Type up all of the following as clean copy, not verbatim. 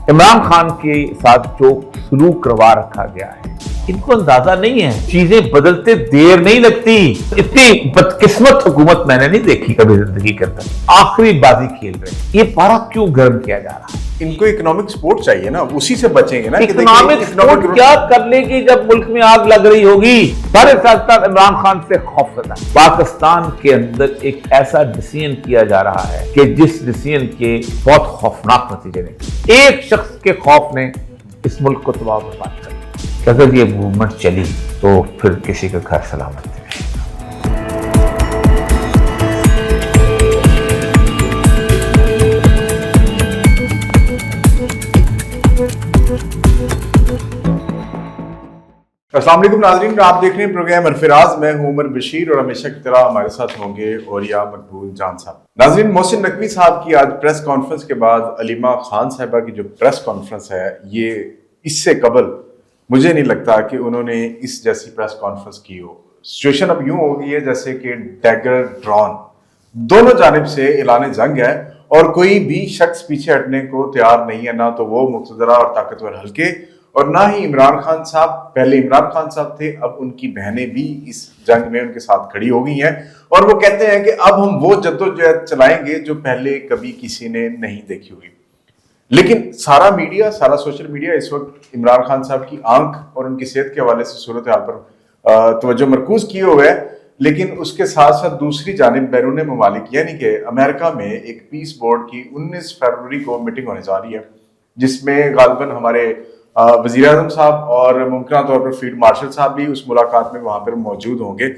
इमरान खान के साथ जो सलूक करवा रखा गया है, इनको अंदाजा नहीं है चीजें बदलते देर नहीं लगती। इतनी बदकिस्मत हुकूमत मैंने नहीं देखी कभी जिंदगी के अंदर। आखिरी बाजी खेल रहे, ये पारा क्यों गर्म किया जा रहा है? इनको इकोनॉमिक सपोर्ट चाहिए ना, उसी से बचेंगे ना। इकोनॉमिक सपोर्ट क्या कर लेगी जब मुल्क में आग लग रही होगी? सारे साथ इमरान खान से खौफजदा। पाकिस्तान के अंदर एक ऐसा डिसीजन किया जा रहा है कि जिस डिसीजन के बहुत खौफनाक नतीजे निकले। एक शख्स के खौफ ने इस मुल्क को तबाह बर्बाद कर दिया। अगर ये मूवमेंट चली तो फिर किसी का घर सलामत नहीं। अस्सलाम वालेकुम नाज़रीन, आप देख रहे हैं प्रोग्राम अरफराज। मैं हूं उमर बशीर और हमेशा की तरह हमारे साथ होंगे औरिया मकबूल जान साहब। नाज़रीन, मोहसिन नकवी साहब की आज प्रेस कॉन्फ्रेंस के बाद अलीमा खान साहिबा की जो प्रेस कॉन्फ्रेंस है, ये इससे कबल मुझे नहीं लगता कि उन्होंने इस जैसी प्रेस कॉन्फ्रेंस की हो। सिचुएशन अब यूं हो गई है जैसे कि डैगर ड्रॉन, दोनों जानिब से ऐलान जंग है और कोई भी शख्स पीछे हटने को तैयार नहीं है, ना तो वो मुक़तदरा और ताकतवर हल्के और ना ही इमरान खान साहब। पहले इमरान खान साहब थे, अब उनकी बहनें भी इस जंग में उनके साथ खड़ी हो गई हैं और वो कहते हैं कि अब हम वो जद्दोजहद चलाएंगे जो पहले कभी किसी ने नहीं देखी हुई। लेकिन सारा मीडिया, सारा सोशल मीडिया इस वक्त इमरान खान साहब की आंख और उनकी सेहत के हवाले से सूरत हाल पर तवज्जो मरकूज किए हुए है। लेकिन उसके साथ साथ दूसरी जानिब बैरून ममालिक यानी कि अमेरिका में एक पीस बोर्ड की 19 फरवरी को मीटिंग होने जा रही है, जिसमें गालिबन हमारे वज़ीर आज़म साहब और मुमकिन तौर पर फील्ड मार्शल साहब भी उस मुलाकात में वहां पर मौजूद होंगे।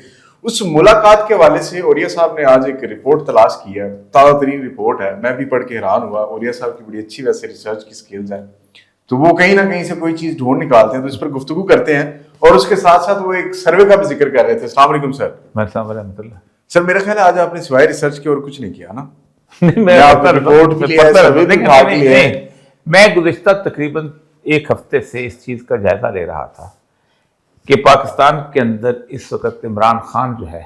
उस मुलाकात के हवाले से औरिया साहब ने आज एक रिपोर्ट तलाश की है, ताज़ा तरीन रिपोर्ट है। मैं भी पढ़ के हैरान हुआ। औरिया साहब की बड़ी अच्छी वैसे रिसर्च की स्किल्स हैं, तो वो कहीं ना कहीं से कोई चीज ढूंढ निकालते हैं, तो इस पर गुफ्तगू करते हैं। और उसके साथ साथ वो एक सर्वे का भी जिक्र कर रहे थे। अस्सलाम वालेकुम सर। सर, मेरा ख्याल है आज आपने सिवाय रिसर्च के और कुछ नहीं किया ना? मैं गुज़िश्ता तकरीबन एक हफ्ते से इस चीज का जायजा ले रहा था कि पाकिस्तान के अंदर इस वक्त इमरान खान जो है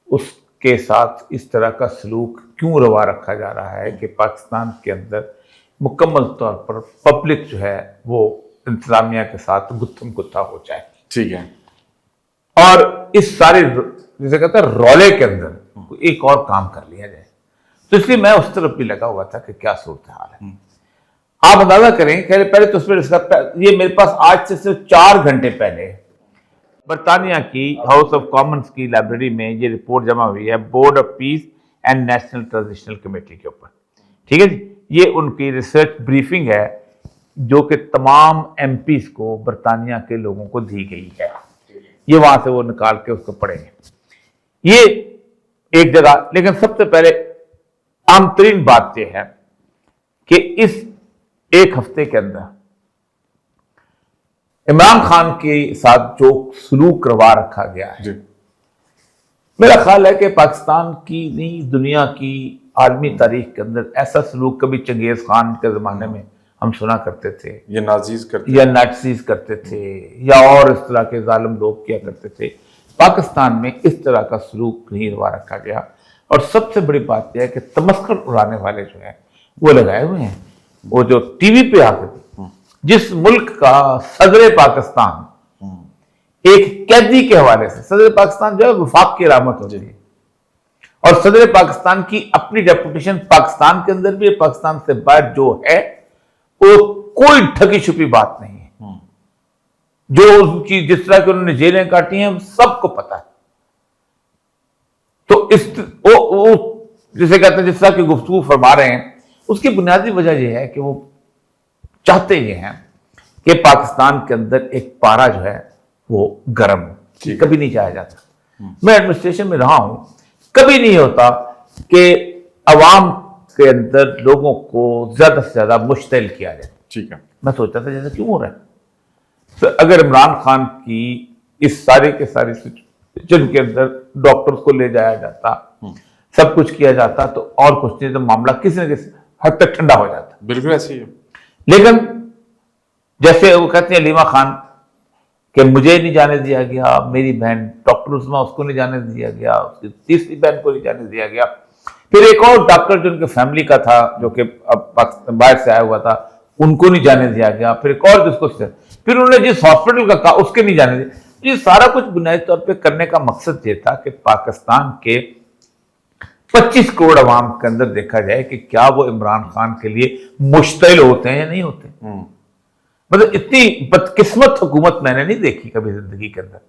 उसके साथ इस तरह का सलूक क्यों रवा रखा जा रहा है कि पाकिस्तान के अंदर मुकम्मल तौर पर पब्लिक जो है वो इंतजामिया के साथ गुत्थम गुत्था हो जाए। ठीक है। और इस सारे जैसे कहते हैं रौले के अंदर एक और काम कर लिया जाए, तो इसलिए मैं उस तरफ भी लगा हुआ था कि क्या सूरत हाल है। आप अंदाजा करें, पहले तो उसमें ये मेरे पास आज से सिर्फ 4 घंटे पहले बरतानिया की हाउस ऑफ कॉमन्स की लाइब्रेरी में ये रिपोर्ट जमा हुई है, board of peace and national transitional committee के ऊपर। ठीक है जी, ये उनकी रिसर्च ब्रीफिंग है जो कि तमाम एमपीज को बरतानिया के लोगों को दी गई है। ये वहां से वो निकाल के उसको पढ़ेंगे, ये एक जगह। लेकिन सबसे पहले आम तरीन बात यह है कि इस एक हफ्ते के अंदर इमरान खान के साथ जो सलूक करवा रखा गया है, मेरा ख्याल है कि पाकिस्तान की नहीं दुनिया की आलमी तारीख के अंदर ऐसा सलूक कभी चंगेज खान के जमाने में हम सुना करते थे, या नाजीज करते थे या और इस तरह के जालिम लोग किया करते थे। पाकिस्तान में इस तरह का सलूक नहीं रवा रखा गया। और सबसे बड़ी बात यह है कि तमस्कर उड़ाने वाले जो है वो लगाए हुए हैं। वो जो टीवी पे आकर जिस मुल्क का सदर पाकिस्तान एक कैदी के हवाले से, सदर पाकिस्तान जो है वफाक की अलामत होती है और सदर पाकिस्तान की अपनी रेपुटेशन पाकिस्तान के अंदर भी, पाकिस्तान से बाहर जो है वो कोई ठगी छुपी बात नहीं है। जो उनकी जिस तरह की उन्होंने जेलें काटी हैं सबको पता है। तो इस जिसे कहते हैं जिस तरह की गुफ्तगू फरमा रहे हैं, उसकी बुनियादी वजह यह है कि वो चाहते ये हैं कि पाकिस्तान के अंदर एक पारा जो है वो गर्म हो। कभी नहीं चाहा जाता। मैं एडमिनिस्ट्रेशन में रहा हूं, कभी नहीं होता कि अवाम के अंदर लोगों को ज्यादा से ज्यादा मुश्तिल किया जाए। ठीक है। मैं सोचता था जैसे क्यों हो रहा है। तो अगर इमरान खान की इस सारे के सारे सिचुएशन के अंदर डॉक्टर्स को ले जाया जाता, सब कुछ किया जाता, तो और कुछ नहीं, तो मामला किसी न किसी हद तक ठंडा हो जाता। बिल्कुल ऐसे ही है। लेकिन जैसे वो कहते हैं अलीमा खान कि मुझे नहीं जाने दिया गया, मेरी बहन डॉक्टर उस्मा उसको नहीं जाने दिया गया, उसकी तीसरी बहन को नहीं जाने दिया गया, फिर एक और डॉक्टर जो उनके फैमिली का था जो कि अब बाहर से आया हुआ था उनको नहीं जाने दिया गया, फिर एक और जिसको, फिर उन्होंने जिस हॉस्पिटल का कहा उसके नहीं जाने दिया। ये सारा कुछ बुनियादी तौर पे करने का मकसद ये था कि पाकिस्तान के 25 करोड़ अवाम के अंदर देखा जाए कि क्या वो इमरान खान के लिए मुश्तिल होते हैं या नहीं होते। मतलब इतनी बदकिस्मत हुकूमत मैंने नहीं देखी कभी जिंदगी के अंदर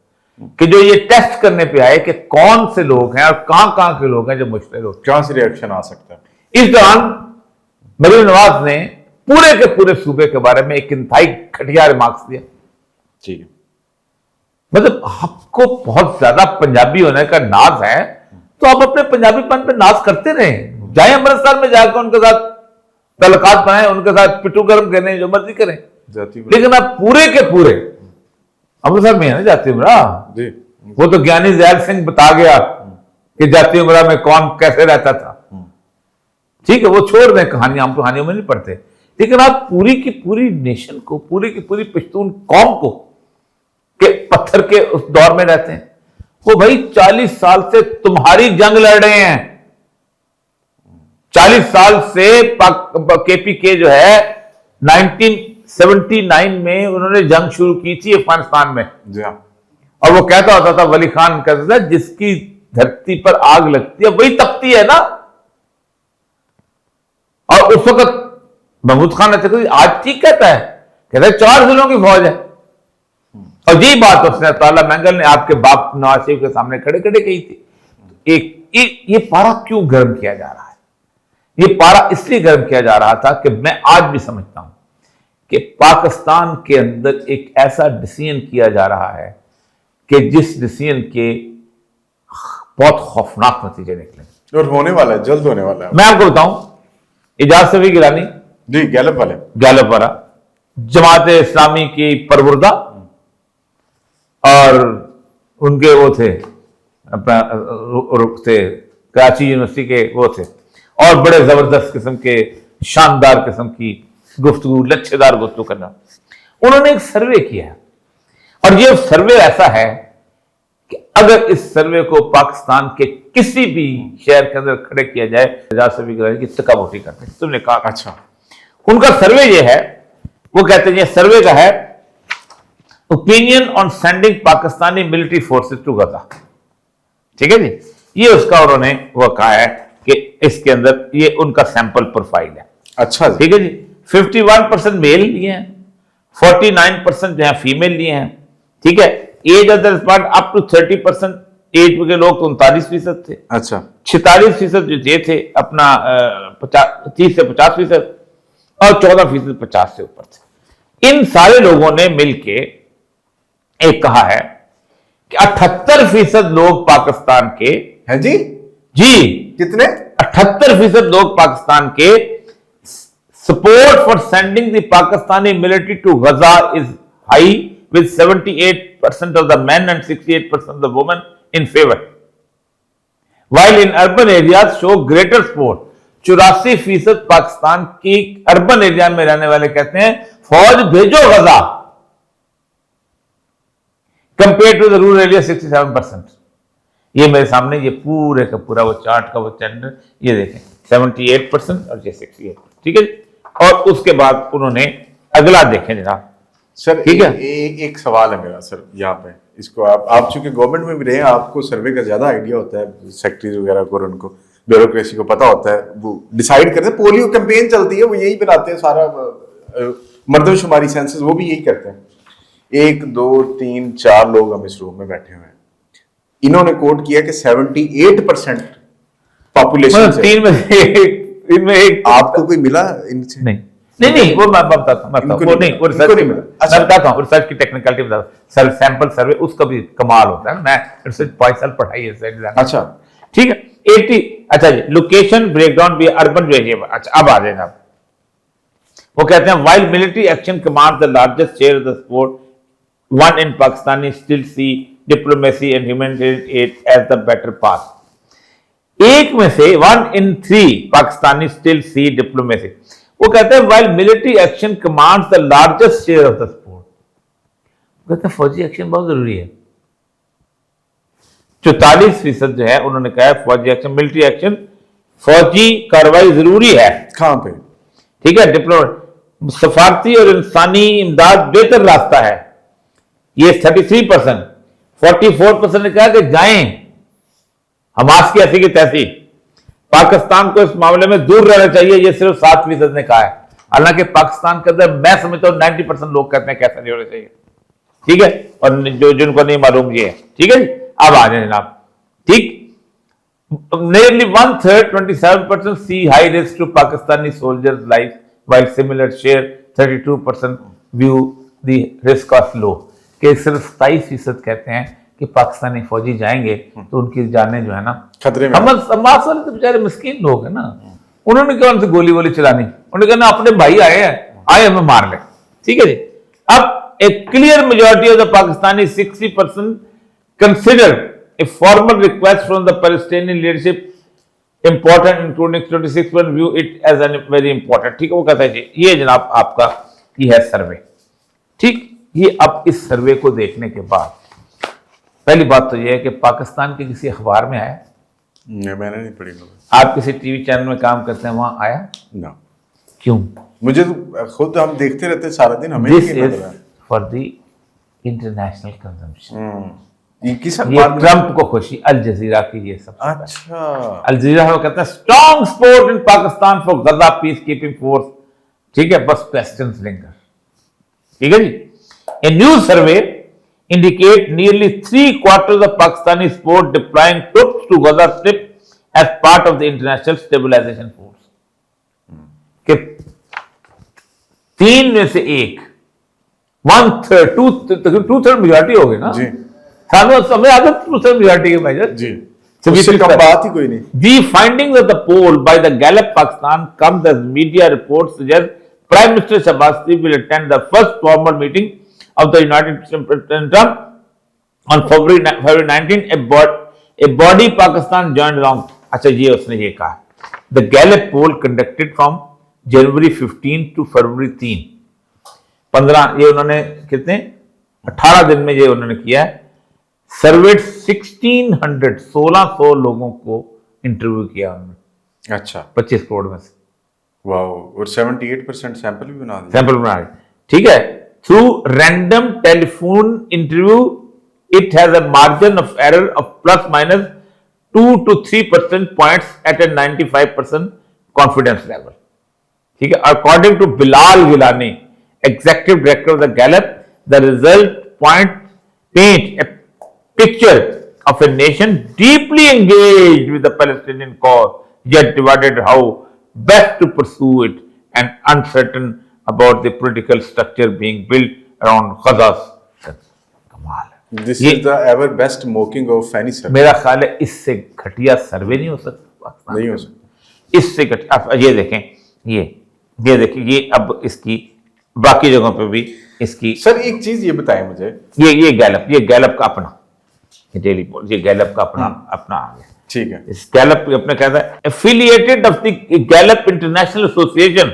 कि जो ये टेस्ट करने पे आए कि कौन से लोग हैं और कहां के लोग हैं जो मुश्तिल होते हैं, कहां से रिएक्शन आ सकता है। इस दौरान मरीम नवाज ने पूरे के पूरे सूबे के बारे में एक इंतहाई घटिया रिमार्क्स दिया। ठीक है, मतलब आपको बहुत ज्यादा पंजाबी होने का नाज है तो आप अपने पंजाबीपन पे नाज करते रहे, जाए अमृतसर में जाकर उनके साथ तलकात बनाए, उनके साथ पिटू गर्म करने जो मर्जी करें, लेकिन आप पूरे के पूरे अमृतसर में है ना जाती उमरा जी, वो तो ज्ञानी जैल सिंह बता गया कि जाती उमरा में कौन कैसे रहता था। ठीक है, वो छोड़ दें कहानियां, हम कहानियों में नहीं पढ़ते, लेकिन आप पूरी की पूरी नेशन को, पूरी की पूरी पश्तून कौम को के पत्थर के उस दौर में रहते हैं। वो भाई 40 साल से तुम्हारी जंग लड़ रहे हैं, 40 साल से केपीके जो है 1979 में उन्होंने जंग शुरू की थी अफगानिस्तान में जी हाँ। और वो कहता होता था, वली खान कहता था, जिसकी धरती पर आग लगती है वही तपती है ना। और उस वक्त महमूद खान आज ठीक कहता है, कहता है 4 जिलों की फौज है। और यही बात उसने ताला मैंगल ने आपके बाप नवाज शरीफ के सामने खड़े खड़े कही थी। ये पारा क्यों गर्म किया जा रहा है? ये पारा इसलिए गर्म किया जा रहा था कि मैं आज भी समझता हूं कि पाकिस्तान के अंदर एक ऐसा डिसीजन किया जा रहा है कि जिस डिसीजन के बहुत खौफनाक नतीजे निकले और होने वाला है, जल्द होने वाला है। मैं आपको बताऊं, इजाज सफी गिलानी जी, गैलप वाला जमात इस्लामी की परवरदा और उनके वो थे अपना थे कराची यूनिवर्सिटी के वो थे, और बड़े जबरदस्त किस्म के शानदार किस्म की गुफ्तगू, लच्छेदार गुफ्तगू करना। उन्होंने एक सर्वे किया और ये सर्वे ऐसा है कि अगर इस सर्वे को पाकिस्तान के किसी भी शहर के अंदर खड़े किया जाए, इजाज सफी गिलानी की तका वोटी करते हैं। तुमने कहा अच्छा, उनका सर्वे ये है, वो कहते हैं ये सर्वे का है opinion on sending Pakistani military forces to Gaza. ठीक है जी, ये उसका उन्होंने वो कहा है कि इसके अंदर ये उनका सैंपल प्रोफाइल है। अच्छा, ठीक है जी, 51% मेल लिए हैं, 49% जो है फीमेल लिए हैं। ठीक है, age of the respond up to 30% age के लोग तो 39% थे। अच्छा, 46% जो ये थे अपना 30 से 50% और 14% 50 से ऊपर थे। इन सारे लोगों ने मिलके एक कहा है कि 78% लोग पाकिस्तान के हैं जी कितने 78% लोग पाकिस्तान के support for sending the Pakistani military to Gaza is high with 78% of the men and 68% of the women in favour, while in urban areas show greater support। 84% Pakistan की अर्बन एरिया में रहने वाले कहते हैं फौज भेजो Gaza, compare to the rural area 67%। ये मेरे सामने ये पूरे का पूरा वो चार्ट का वो चैनल, ये देखें 78% और ये 68%। ठीक है, और उसके बाद उन्होंने अगला देखें जनाब। सर ठीक है, एक सवाल है मेरा सर यहाँ पे, इसको आप चूंकि गवर्नमेंट में भी रहे, आपको सर्वे का ज्यादा आइडिया होता है, सेक्रेटरीज वगैरह को, उनको ब्यूरोक्रेसी को पता होता है, वो डिसाइड करते हैं। पोलियो कैंपेन चलती है, वो यही बनाते हैं सारा मर्दमशुमारी सेंसस, वो भी यही करते हैं। 1 2 3 4 लोग हम इस रूम में बैठे हुए हैं, इन्होंने कोट किया कि 78% पॉपुलेशन से इनमें एक आपको कोई मिला इनसे? नहीं वो मैं बताता हूं, वो नहीं, वो रिसर्च नहीं मिला। मैं बताता हूं रिसर्च की टेक्निकलिटी बताता हूं। सर सैंपल सर्वे उसका भी कमाल होता है, मैं रिसर्च 5 साल पढ़ाई है। अच्छा ठीक है, 80 अच्छा जी, लोकेशन ब्रेकडाउन भी अर्बन वेरिएबल। अच्छा अब आ जाए आप, वो कहते हैं while military action commands the largest share of the support, one in Pakistani still see diplomacy and humanitarian aid as the better path। एक में से 1 in 3 Pakistani still see diplomacy। वो कहते हैं while military action commands the largest share of the support, वो कहते हैं फौजी एक्शन बहुत जरूरी है। 44% जो है उन्होंने कहा है फौजी एक्शन, मिलिट्री एक्शन, फौजी कार्रवाई जरूरी है। कहां पे? ठीक है, डिप्लोमेट सफारती और इंसानी इमदाद बेहतर रास्ता है। ये 33%, 44% ने कहा कि जाएं हमास की ऐसी की तैसी, पाकिस्तान को इस मामले में दूर रहना चाहिए, ये सिर्फ 7% ने कहा है। हालांकि पाकिस्तान के अंदर मैं समझता हूं 90% लोग कहते हैं कैसा नहीं होना चाहिए, ठीक है, और जो जिनको नहीं मालूम ये है, ठीक है जी। अब आ जाए जनाब, ठीक, nearly 1/3, 27% see high risk to Pakistani soldiers' life, while similar share 32% view the risk as low। कि सिर्फ 27% कहते हैं कि पाकिस्तानी फौजी जाएंगे तो उनकी जानें जो है ना खतरे में। हमास वाले तो बेचारे मिस्कीन लोग हैं ना, उन्होंने क्या उनसे गोली वोली चलानी, उन्होंने कहा ना अपने भाई आए हैं, आए हमें मार ले, ठीक है जी। अब a clear majority of the Pakistani 60% consider a formal request from the Palestinian leadership important, including 26% view it as a very important। ठीक है, वो कहता है जी ये जनाब आपका ये है सर्वे, ठीक। ये अब इस सर्वे को देखने के बाद पहली बात तो ये है कि पाकिस्तान के किसी अखबार में आया? नहीं, मैंने नहीं पढ़ी। आप किसी टीवी चैनल में काम करते हैं, वहां आया ना? क्यों? मुझे तो खुद हम देखते रहते सारा दिन, हमें this is for the international consumption. ये किस ये अखबार में? ट्रंप को खुशी, अल जजीरा की ये सब। अच्छा, अल जजीरा वो कहता है strong support in Pakistan for Gaza peace keeping force, ठीक है, बस क्वेश्चंस लिंगर, ठीक है जी। A new survey indicate nearly 3/4 of Pakistani support deploying troops to Gaza Strip as part of the international stabilization force। कि 3 में से 1, 1/3, 2/3 मेजॉरिटी हो गई ना जी सानू समय आदत 2/3 मेजॉरिटी के भाई जी, उससे कम बात ही कोई नहीं। The findings of the poll by the Gallup Pakistan comes as media reports suggest Prime Minister Shahbaz Sharif will attend the first formal meeting of the United Nations Trump on February 19. A body Pakistan joined along। अच्छा ये उसने ये कहा, the Gallup poll conducted from January 15 to February 3, 15 ये उन्होंने कितने 18 दिन में ये उन्होंने किया है। सर्वेड 1600 लोगों को इंटरव्यू किया उन्होंने, अच्छा, 25 करोड़ में से। वाओ, और 78% सैंपल भी बना दिया। सैंपल बना रहे, ठीक है। Through random telephone interview it has a margin of error of ±2 to 3% points at a 95% confidence level, ठीक है। According to Bilal Gilani, executive director of the Gallup, the result point paint a picture of a nation deeply engaged with the Palestinian cause, yet divided how best to pursue it and uncertain about the political structure being built around Gaza's। कमाल। This is the ever best mocking of any survey। मेरा ख्याल है इससे घटिया सर्वे नहीं हो सकता पाकिस्तान नहीं का। हो सकता। इससे घटिया, अब ये देखें, ये देखिए, ये अब इसकी बाकी जगहों पे भी इसकी। सर एक चीज ये बताएं मुझे, ये गैलप का अपना डेली पोल, ये गैलप का अपना आ गया, ठीक है। इस गैलप अपने कहता है affiliated of the Gallup international association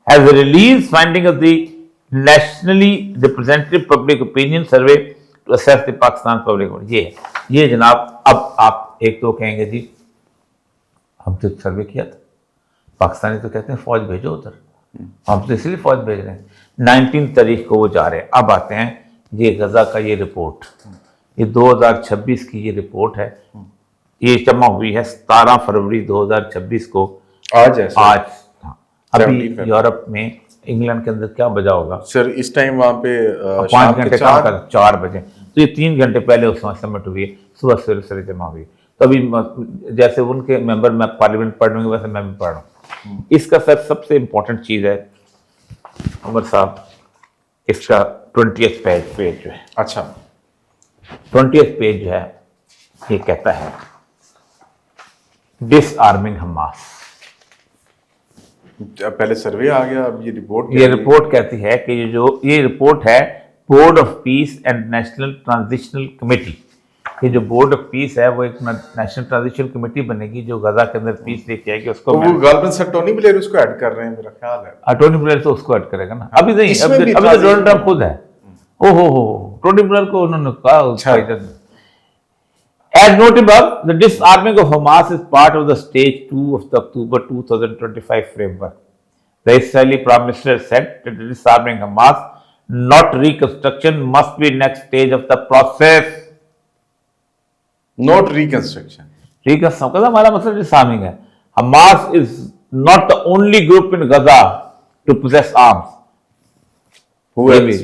has release finding of the nationally representative public opinion survey to assess the Pakistan public. ये जनाब, अब आप एक तो कहेंगे जी हम तो सर्वे किया था, पाकिस्तानी तो कहते हैं फौज भेजो उधर, हम तो इसलिए फौज भेज रहे हैं। 19 तारीख को वो जा रहे हैं। अब आते हैं ये गजा का ये रिपोर्ट, ये 2026 की ये रिपोर्ट है, ये जमा हुई है 17 फरवरी 2026 को। आज है आज अभी यूरोप में, इंग्लैंड के अंदर क्या बजा होगा सर इस टाइम वहां पे 5 घंटे काम कर, 4 बजे, तो ये 3 घंटे पहले उस समय सबमिट हुई है, सुबह सवेरे जमा हुई। तो अभी जैसे उनके मेंबर में पार्लियामेंट पढ़ रहे वैसे मैं भी पढ़ रहा हूँ। इसका सर सबसे इंपॉर्टेंट चीज है उमर साहब, इसका 20th पेज जो है, अच्छा 20th पेज जो है, ये कहता है डिसआर्मिंग हमास। पहले सर्वे आ गया, अब ये रिपोर्ट। ये रिपोर्ट कहती है कि ये रिपोर्ट है board of peace and national transitional committee. ये जो बोर्ड ऑफ पीस है वो एक नेशनल ट्रांजिशनल कमेटी बनेगी जो गजा के अंदर पीस लेके आएगी। उसको वो गालबन सर टोनी ब्लेयर उसको ऐड कर रहे हैं, मेरा ख्याल है। टोनी ब्लेयर तो उसको ऐड करेगा ना, अभी नहीं, अभी तो डोनाल्ड ट्रंप खुद है। ओहो, टोनी ब्लेयर को उन्होंने कहा। As noted above, the disarming of Hamas is part of the stage 2 of the October 2025 framework. The Israeli Prime Minister said that disarming Hamas, not reconstruction, must be next stage of the process. Not reconstruction. Reconstruction का हमारा मतलब disarming है। Hamas is not the only group in Gaza to possess arms. ये भी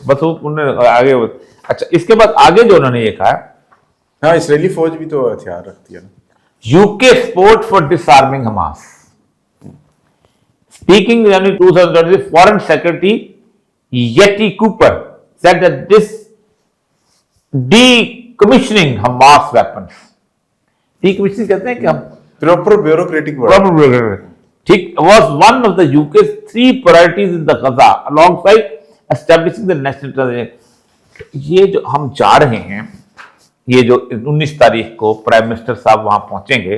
बस वो उन्होंने आगे अच्छा इसके बाद आगे जो उन्होंने ये कहा, हाँ इसराइली फौज भी तो हथियार रखती है ना। UK support for disarming Hamas. Speaking in January 2020, Foreign Secretary Yeti Cooper said that this decommissioning Hamas weapons, decommissioning कहते हैं कि हम प्रॉपर ब्यूरोक्रेटिक वर्ड, ठीक, was one of the UK's 3 priorities in the Gaza alongside establishing the national transition. ये जो हम जा रहे हैं, ये जो 19 तारीख को प्राइम मिनिस्टर साहब वहां पहुंचेंगे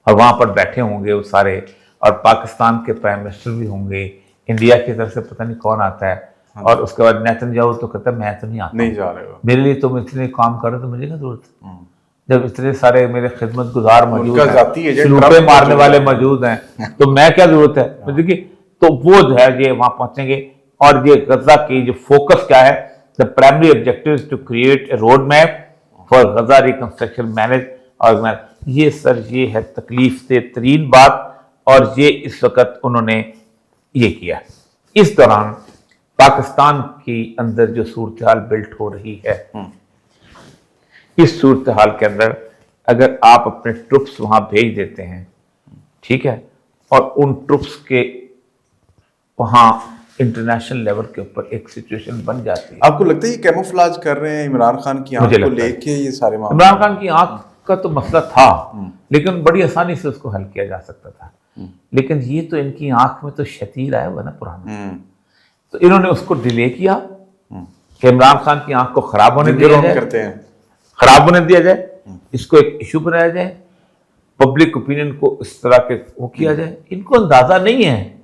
और वहां पर बैठे होंगे वो सारे, और पाकिस्तान के प्राइम मिनिस्टर भी होंगे, इंडिया की तरफ से पता नहीं कौन आता है, और उसके बाद नेतन्याहू तो कहता है मैं तो नहीं आता, नहीं जा रहे हो, मेरे लिए तुम इतने काम करो तो मुझे क्या जरूरत है, जब इतने सारे मेरे खिदमत गुजार मौजूद हैं, लूटे मारने वाले मौजूद हैं, तो मैं क्या जरूरत है। देखिए तो वो जो है ये वहां पहुंचेंगे, और ये गजा की जो फोकस क्या है, the primary objective is to create a road map for Gaza reconstruction manage organize. ये सर ये है तकलीफ से तरीन बात, और ये इस वक्त उन्होंने ये किया। इस दौरान पाकिस्तान के अंदर जो सूरत हाल बिल्ट हो रही है, इस सूरत हाल के अंदर अगर आप अपने ट्रुप्स वहां भेज देते हैं, ठीक है, और उन ट्रुप्स के वहां इंटरनेशनल लेवल के ऊपर एक सिचुएशन बन जाती है। आपको लगता है ये कैमोफ्लेज कर रहे हैं इमरान खान की आंख को लेके ये सारे मामले? इमरान खान की आंख का तो मसला था, लेकिन बड़ी आसानी से उसको हल किया जा सकता था, लेकिन ये तो इनकी आंख में तो शतीर आया हुआ ना पुराना, तो इन्होंने उसको डिले किया कि इमरान खान की आंख को खराब होने दिया जाए, करते हैं खराब होने दिया जाए, इसको एक इशू बनाया जाए, पब्लिक ओपिनियन को इस तरह के वो किया जाए। इनको अंदाजा नहीं है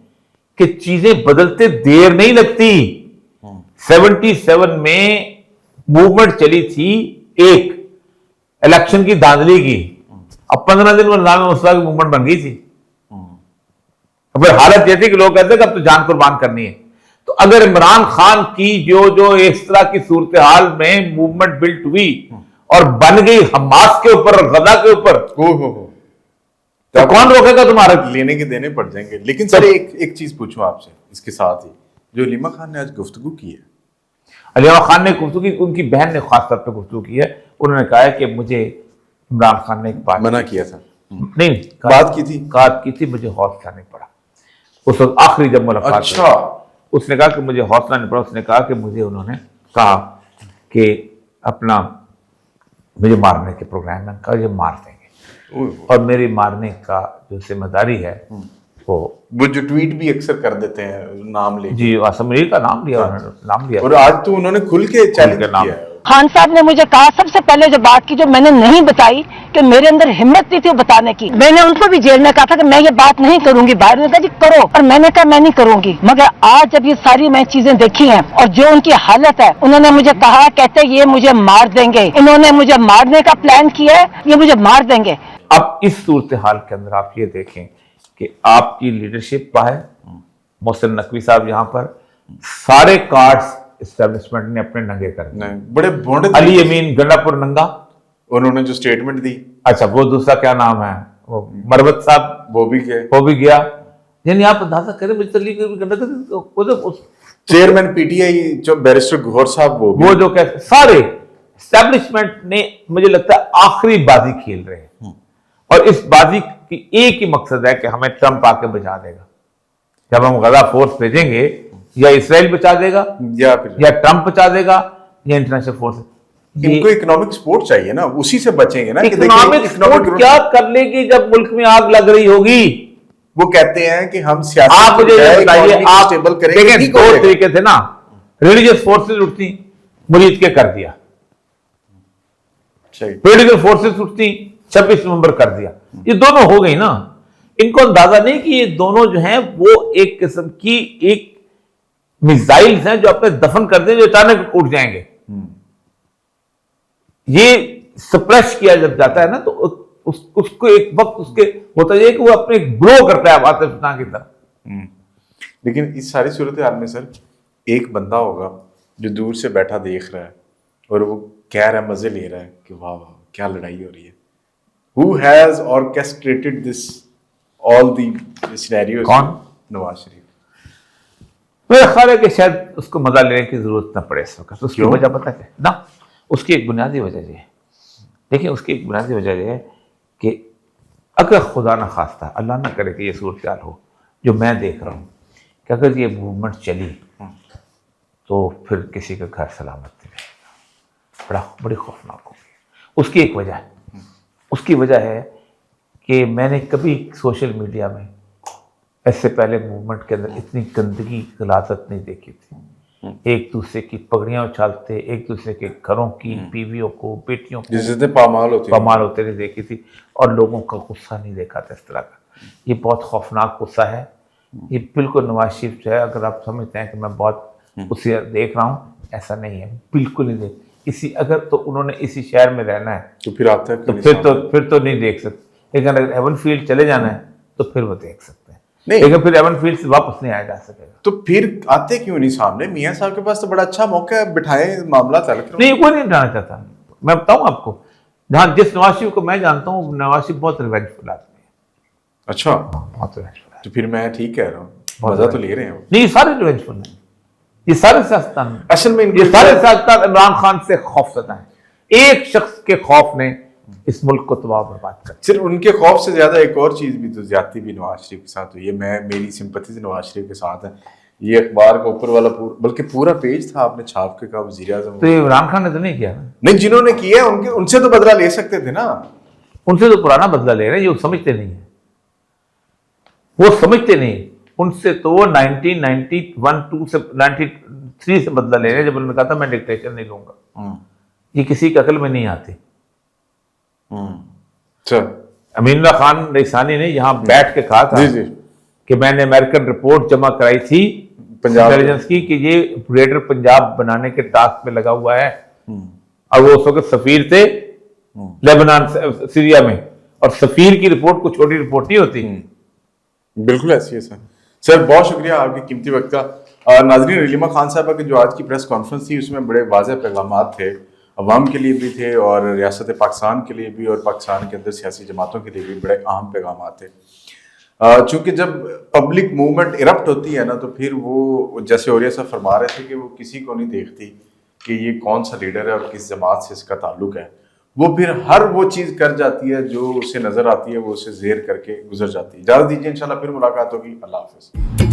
कि चीजें बदलते देर नहीं लगती। 77 में मूवमेंट चली थी एक इलेक्शन की धांधली की, अब 15 दिन में उस तरह की मूवमेंट बन गई थी। अब हालत ये थी कि लोग कहते हैं कि अब तो जान कुर्बान करनी है। तो अगर इमरान खान की जो इस तरह की सूरत हाल में मूवमेंट बिल्ट हुई और बन गई हमास के ऊपर और गजा के ऊपर, तो कौन रोकेगा तुम्हारे? लेने के देने पड़ जाएंगे। लेकिन सर एक चीज पूछूं आपसे इसके साथ ही, जो अलीमा खान ने आज गुफ्तगू की है, अलीमा खान ने गुफ्तगू की, उनकी बहन ने खास तौर पर गुफ्तगू की है। उन्होंने कहा है कि मुझे इमरान खान ने एक बात मना किया था, नहीं बात की थी, मुझे हौसला नहीं पड़ा उस वक्त आखिरी जब मुलाकात। अच्छा, उसने कहा कि मुझे हौसला नहीं पड़ा, उसने कहा कि मुझे उन्होंने कहा कि अपना मुझे मारने के प्रोग्राम में, कहा ये मार देंगे, और मेरी मारने का जो जिम्मेदारी है वो जो ट्वीट भी अक्सर कर देते हैं नाम ले जी आसम मीर का नाम लिया, और आज तो उन्होंने खुल के चैलेंज किया है। खान साहब ने मुझे कहा, सबसे पहले जो बात की जो मैंने नहीं बताई कि मेरे अंदर हिम्मत नहीं थी वो बताने की, मैंने उनको भी जेल में कहा था कि मैं ये बात नहीं करूंगी, बाहर ने कहा जी करो, और मैंने कहा मैं नहीं करूंगी। मगर आज जब ये सारी मैं चीजें देखी हैं और जो उनकी हालत है, उन्होंने मुझे कहा, कहते ये मुझे मार देंगे, इन्होंने मुझे मारने का प्लान किया है, ये मुझे मार देंगे। अब इस सूरत हाल के अंदर आप ये देखें कि आपकी लीडरशिप है, मोहसिन नकवी साहब यहाँ पर सारे कार्ड्स एस्टेब्लिशमेंट ने अपने नंगे कर दिए, बड़े बोंडे। अली अमीन गंडापुर नंगा, उन्होंने जो स्टेटमेंट दी, अच्छा वो दूसरा क्या नाम है, वो मरवत साहब, वो भी गया। यानी आप अंदाजा करें, मुझे तो चेयरमैन पीटीआई जो बैरिस्टर गौहर साहब, वो जो कहते सारे एस्टेब्लिशमेंट ने, मुझे लगता है आखिरी बाजी खेल रहे हैं, और इस बाजी की एक ही मकसद है कि हमें ट्रंप आके बचा देगा। जब हम गजा फोर्स भेजेंगे, या इसराइल बचा देगा, या ट्रंप बचा देगा, या इंटरनेशनल फोर्स। इनको इकोनॉमिक सपोर्ट चाहिए ना, उसी से बचेंगे ना। इकोनॉमिक सपोर्ट क्या कर लेगी जब मुल्क में आग लग रही होगी? वो कहते हैं कि हम सियासत, आप मुझे बताइए, आप देखें दो तरीके थे ना, रिलीजियस फोर्सेस उठती, मुरीद के कर दिया, पॉलिटिकल फोर्सेस उठती, 26 नवंबर कर दिया, ये दोनों हो गई ना। इनको अंदाजा नहीं कि ये दोनों जो हैं वो एक किस्म की एक मिसाइल्स हैं जो अपने दफन कर दें, जो अचानक उठ जाएंगे। ये सप्रेस किया जब जाता है ना, तो उसको एक वक्त उसके होता है कि वो अपने ग्रो करता है आतिफ की तरह, लेकिन इस सारी सूरत हाल में सर एक बंदा होगा जो दूर से बैठा देख रहा है और वो कह रहा है, मजे ले रहा है कि वाह वाह क्या लड़ाई हो रही है। Who has orchestrated this all the scenarios? कौन? नवाज शरीफ। मेरा ख्याल है कि शायद उसको मजा लेने की जरूरत न पड़े इस वक्त। उसकी क्यों? वजह पता है ना, उसकी एक बुनियादी वजह ये है, देखिए उसकी एक बुनियादी वजह ये है कि अगर खुदा न खास्ता, अल्लाह ना करे कि ये सूरत हाल हो जो मैं देख रहा हूँ, कि अगर ये मूवमेंट चली तो फिर किसी का घर सलामत नहीं रहेगा, बड़ी खौफनाक होगी। उसकी एक वजह है, उसकी वजह है कि मैंने कभी सोशल मीडिया में ऐसे पहले मूवमेंट के अंदर इतनी गंदगी गलाजत नहीं देखी थी। एक दूसरे की पगड़ियाँ उछालते, एक दूसरे के घरों की बीवियों को, बेटियों को जिससे पामाल होते नहीं देखी थी, और लोगों का गुस्सा नहीं देखा था इस तरह का। ये बहुत खौफनाक गुस्सा है। ये बिल्कुल नवाज शरीफ जो है, अगर आप समझते हैं कि मैं बहुत उसे देख रहा हूँ, ऐसा नहीं है, बिल्कुल नहीं देख। इसी अगर तो उन्होंने इसी शहर में रहना है तो फिर आता है, तो फिर तो नहीं देख सकते। लेकिन अगर एवन फील्ड चले जाना है तो फिर वो देख सकते हैं, नहीं। लेकिन फिर एवन फील्ड से वापस नहीं आया जा सकेगा। तो फिर आते क्यों नहीं सामने? मियां साहब के पास तो बड़ा अच्छा मौका है, बिठाए मामला तल करो। नहीं, कोई नहीं हटाना चाहता। मैं बताऊं आपको, जहां जिस नवाज शरीफ को मैं जानता हूँ, नवाज शरीफ बहुत रिवेंजफुल आदमी है। अच्छा, बहुत रिवेंजफुल है। तो फिर मैं ठीक कह रहा हूँ, मजा तो ले रहे हैं। नहीं, ये सारे रिवेंजफुल हैं, ये सारे सियासतदान, असल में ये सारे सियासतदान इमरान खान से खौफजदा हैं। एक शख्स के खौफ ने इस मुल्क को तबाह बर्बाद कर। सिर्फ उनके खौफ से ज्यादा एक और चीज भी तो ज्यादती भी नवाज शरीफ के साथ हुई है। मेरी सिंपैथी से नवाज शरीफ के साथ है। ये अखबार का ऊपर वाला बल्कि पूरा पेज था, आपने छाप के कहा वजीर आजम। तो ये इमरान खान ने तो नहीं किया ना। नहीं, जिन्होंने किया उनसे तो बदला ले सकते थे ना। उनसे तो पुराना बदला ले रहे हैं, ये समझते नहीं है, वो समझते नहीं। उनसे तो वो 1991-2 से 93 से बदला ले रहे हैं, जब उन्होंने कहा था मैं डिक्टेशन नहीं लूंगा। ये किसी की अकल में नहीं आती। अमीनुल्लाह खान रईसानी ने यहाँ बैठ के कहा था कि मैंने अमेरिकन रिपोर्ट जमा कराई थी पंजाब इंटेलिजेंस की कि ये ग्रेटर पंजाब बनाने के टास्क पे लगा हुआ है, और वो उस वक्त सफीर थे लेबनान सीरिया में, और सफीर की रिपोर्ट को छोटी रिपोर्ट नहीं होती। बिल्कुल ऐसी है सर बहुत शुक्रिया आपके कीमती वक्त का। नाज़रीन, अलीमा खान साहबा की जो आज की प्रेस कॉन्फ्रेंस थी उसमें बड़े वाज़ेह पैगामात थे, अवाम के लिए भी थे और रियासत पाकिस्तान के लिए भी, और पाकिस्तान के अंदर सियासी जमातों के लिए भी बड़े अहम पैगामात थे। चूँकि जब पब्लिक मूवमेंट इरप्ट होती है ना, तो फिर वो जैसे औरिया साहब फरमा रहे थे कि वो किसी को नहीं देखती कि ये कौन सा लीडर है और किस जमात से इसका ताल्लुक है। वो फिर हर वो चीज़ कर जाती है जो उसे नज़र आती है, वो उसे ज़ेर करके गुजर जाती है। इजाज़त दीजिए, इंशाल्लाह फिर मुलाकात होगी। अल्लाह हाफ़िज़।